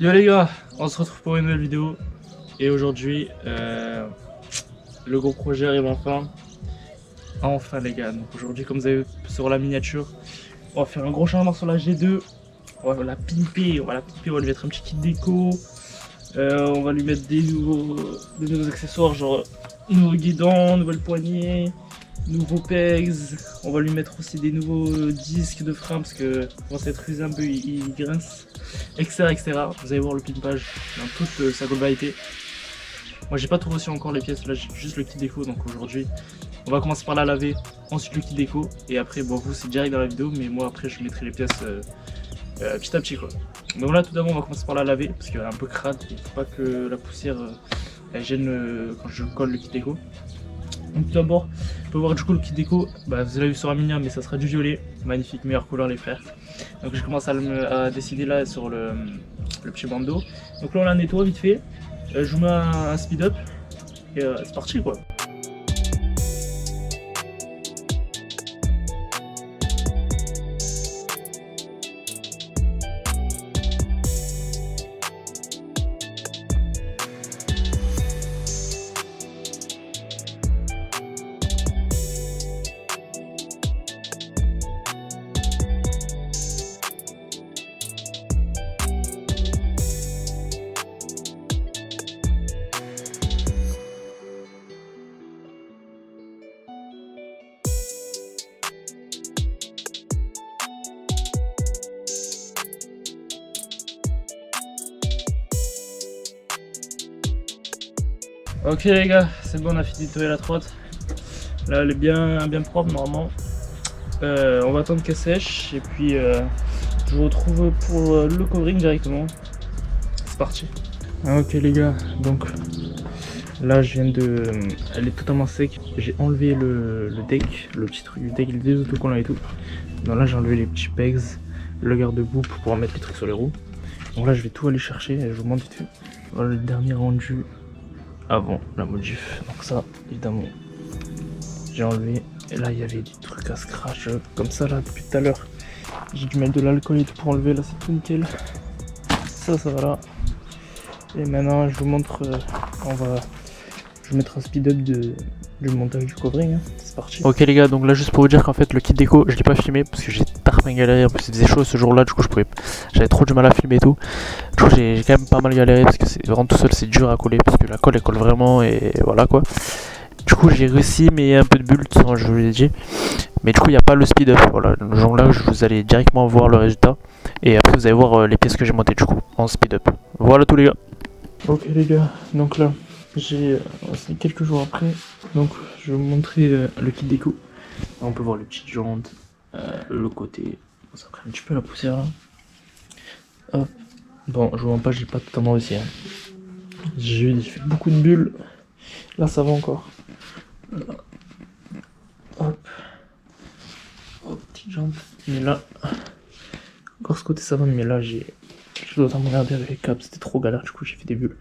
Yo les gars, on se retrouve pour une nouvelle vidéo et aujourd'hui le gros projet arrive enfin. Enfin les gars, donc aujourd'hui comme vous avez vu sur la miniature, on va faire un gros changement sur la G2. On va la pimper, on va lui mettre un petit kit déco. On va lui mettre des nouveaux accessoires, genre nouveau guidon, nouvelle poignée, nouveaux pegs. On va lui mettre aussi des nouveaux disques de frein parce que quand c'est être usé un peu, il grince, etc., etc. Vous allez voir le pimpage dans toute sa globalité. Moi j'ai pas tout reçu encore les pièces, là j'ai juste le kit déco, donc aujourd'hui on va commencer par la laver, ensuite le kit déco, et après bon vous c'est direct dans la vidéo, mais moi après je mettrai les pièces petit à petit quoi. Donc là tout d'abord on va commencer par la laver parce qu'elle est un peu crade, il faut pas que la poussière elle gêne quand je colle le kit déco. Donc tout d'abord, on peut voir du coup le kit déco, bah, vous l'avez vu sur la mini mais ça sera du violet, magnifique, meilleure couleur les frères. Donc je commence à décider là sur le petit bandeau. Donc là on la nettoie vite fait, je vous mets un speed up et c'est parti quoi. Ok les gars, c'est bon, on a fini de nettoyer la trotte. Là elle est bien propre normalement. On va attendre qu'elle sèche et puis je vous retrouve pour le covering directement. C'est parti. Ok les gars, donc là je viens de... Elle est totalement sec. J'ai enlevé le deck, le petit truc du deck, les autocollants et tout. Donc là j'ai enlevé les petits pegs, le garde-boue pour pouvoir mettre les trucs sur les roues. Donc là je vais tout aller chercher et je vous montre vite fait. Voilà le dernier rendu avant la modif, donc ça évidemment j'ai enlevé, et là il y avait des trucs à scratch comme ça là depuis tout à l'heure, j'ai dû mettre de l'alcool et tout pour enlever, là c'est tout nickel, ça va là. Et maintenant je vous montre, je vais mettre un speed up du montage du covering, hein. C'est parti. Ok les gars, donc là juste pour vous dire qu'en fait le kit déco je l'ai pas filmé parce que j'ai tarpin galéré, en plus il faisait chaud ce jour là, du coup j'avais trop du mal à filmer et tout. Du coup j'ai quand même pas mal galéré parce que c'est vraiment tout seul, c'est dur à coller parce que la colle elle colle vraiment et voilà quoi. Du coup j'ai réussi mais il y a un peu de bulle, je vous l'ai dit. Mais du coup il n'y a pas le speed up, voilà, le jour là vous allez directement voir le résultat. Et après vous allez voir les pièces que j'ai montées du coup en speed up. Voilà tous les gars. Ok les gars, donc là c'est quelques jours après, donc je vais vous montrer le kit déco. Là, on peut voir les petites jantes, le côté, ça prend un petit peu la poussière là. Hop. Bon, je vous mens pas, j'ai pas totalement réussi, hein. J'ai fait beaucoup de bulles, là ça va encore. Là. Hop. Hop, petite jante, mais là, encore ce côté ça va, mais là je dois me regarder avec les câbles, c'était trop galère, du coup j'ai fait des bulles.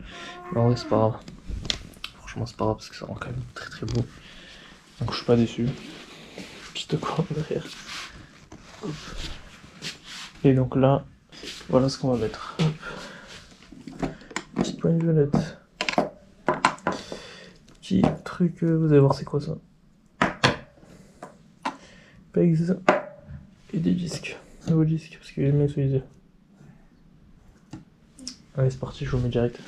Mais en vrai c'est pas grave. Franchement c'est pas grave parce que ça rend quand même très très beau. Donc je suis pas déçu. Petite corde derrière. Hop. Et donc là, voilà ce qu'on va mettre. Hop. Petite poignée violette. Petit truc, vous allez voir c'est quoi ça. Pegs et des disques. Nouveau disque parce qu'il est mieux utilisé. Allez c'est parti, je vous mets direct.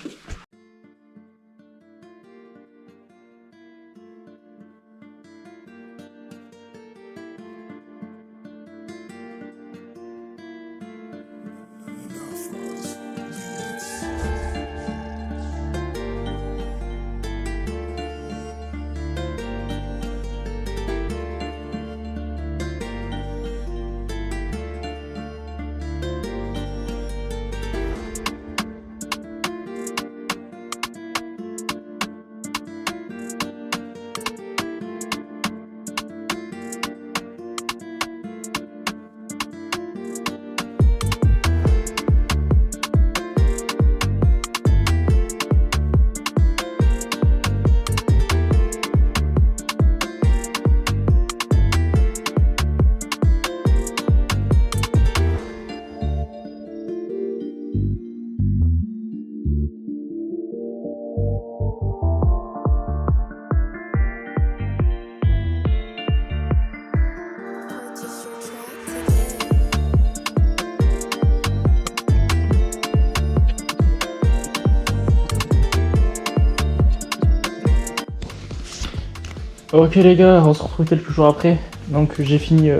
Ok les gars, on se retrouve quelques jours après. Donc j'ai fini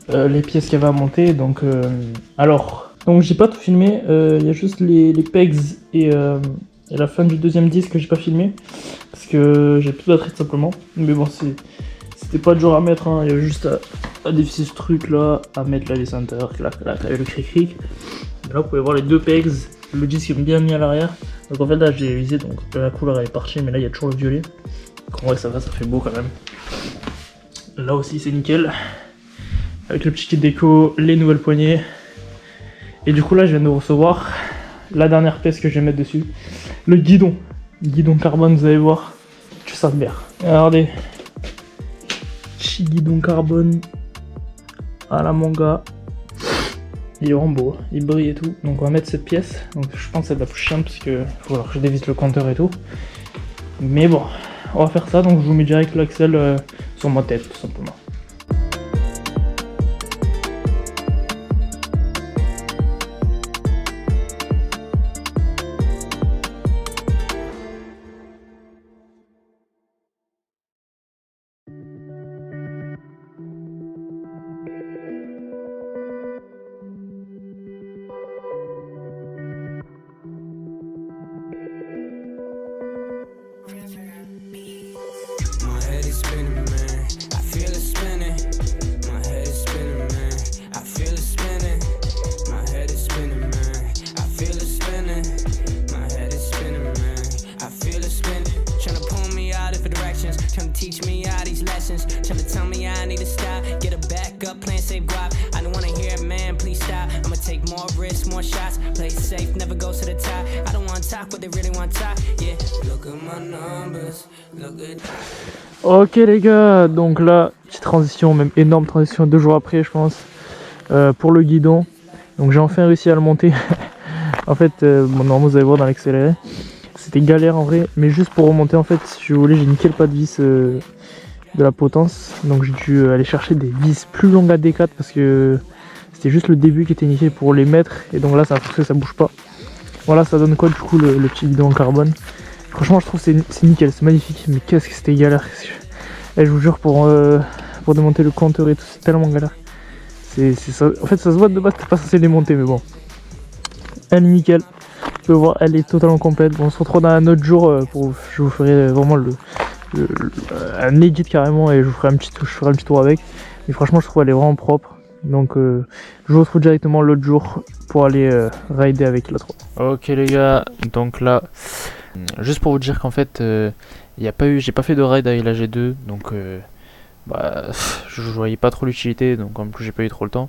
les pièces qu'il y avait à monter. Donc donc j'ai pas tout filmé. Il y a juste les pegs et la fin du deuxième disque que j'ai pas filmé parce que j'ai plus de batterie tout simplement. Mais bon, c'était pas dur à mettre. Hein. Il y avait juste à dévisser ce truc là, à mettre là les centers, clac, avec le cric. Là vous pouvez voir les deux pegs. Le disque est bien mis à l'arrière. Donc en fait là j'ai visé, donc la couleur elle est partie, mais là il y a toujours le violet. Donc en vrai ça va, ça fait beau quand même. Là aussi c'est nickel. Avec le petit kit déco, les nouvelles poignées. Et du coup là je viens de recevoir la dernière pièce que je vais mettre dessus. Le guidon. Guidon carbone, vous allez voir. Tu sens bien. Regardez. Petit guidon carbone à la manga. Il est vraiment beau, il brille et tout. Donc on va mettre cette pièce. Donc je pense que ça va plus chiant parce que faut alors que je dévisse le compteur et tout. Mais bon, on va faire ça. Donc je vous mets direct l'axle sur ma tête tout simplement. Teach me all these lessons. Trying to tell me I need to stop. Get a backup plan, save guap. I don't wanna hear it, man. Please stop. I'ma take more risks, more shots. Play safe, never go to the top. I don't wanna talk what they really want to talk. Yeah. Look at my numbers. Look at. Ok les gars, donc là, petite transition, même énorme transition 2 jours après je pense, pour le guidon. Donc j'ai enfin réussi à le monter. En fait, normalement vous allez voir dans l'accéléré. C'était galère en vrai, mais juste pour remonter en fait, si vous voulez, j'ai niqué le pas de vis de la potence. Donc j'ai dû aller chercher des vis plus longues à D4 parce que c'était juste le début qui était niqué pour les mettre. Et donc là ça a forcé, ça bouge pas. Voilà, ça donne quoi du coup le petit guidon en carbone. Franchement je trouve que c'est nickel, c'est magnifique, mais qu'est-ce que c'était galère. Et je vous jure pour démonter le compteur et tout, c'est tellement galère. Ça. En fait ça se voit de base, t'es pas censé démonter, mais bon. Elle est nickel. Vous pouvez voir, elle est totalement complète. Bon, on se retrouve dans un autre jour je vous ferai vraiment un edit carrément et je vous ferai un petit tour avec. Mais franchement, je trouve elle est vraiment propre. Donc, je vous retrouve directement l'autre jour pour aller rider avec l'autre. Ok les gars, donc là, juste pour vous dire qu'en fait, j'ai pas fait de ride avec la G2, donc je voyais pas trop l'utilité, donc en plus j'ai pas eu trop le temps.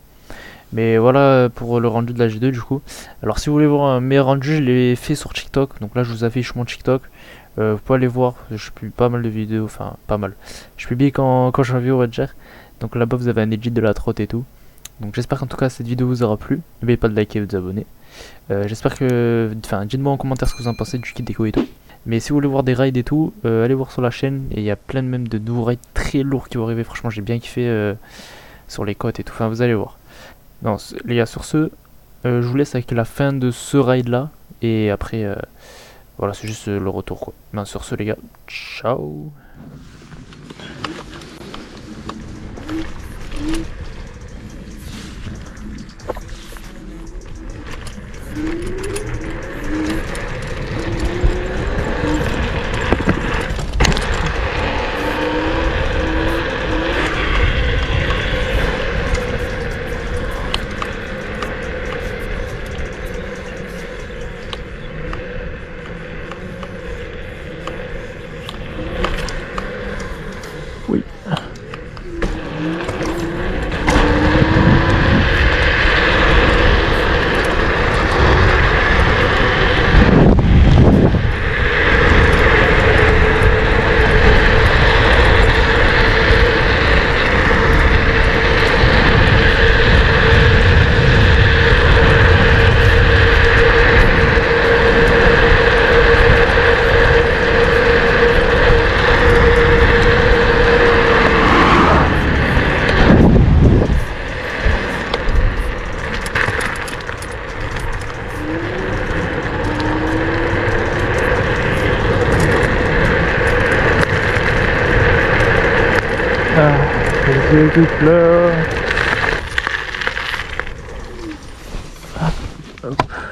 Mais voilà pour le rendu de la G2 du coup. Alors si vous voulez voir un meilleur rendu, je l'ai fait sur TikTok. Donc là je vous affiche mon TikTok. Vous pouvez aller voir, je publie pas mal de vidéos, enfin pas mal. Je publie quand je reviens au Redger. Donc là-bas vous avez un edit de la trotte et tout. Donc j'espère qu'en tout cas cette vidéo vous aura plu. N'oubliez pas de liker et de vous abonner. J'espère que... Enfin dites-moi en commentaire ce que vous en pensez du kit déco et tout. Mais si vous voulez voir des rides et tout, allez voir sur la chaîne. Et il y a plein même de nouveaux rides très lourds qui vont arriver. Franchement j'ai bien kiffé sur les côtes et tout. Enfin vous allez voir. Non, les gars, sur ce, je vous laisse avec la fin de ce ride là. Et après, voilà, c'est juste le retour quoi. Ben, sur ce, les gars, ciao. Oui. yeux qui pleurent. Hop.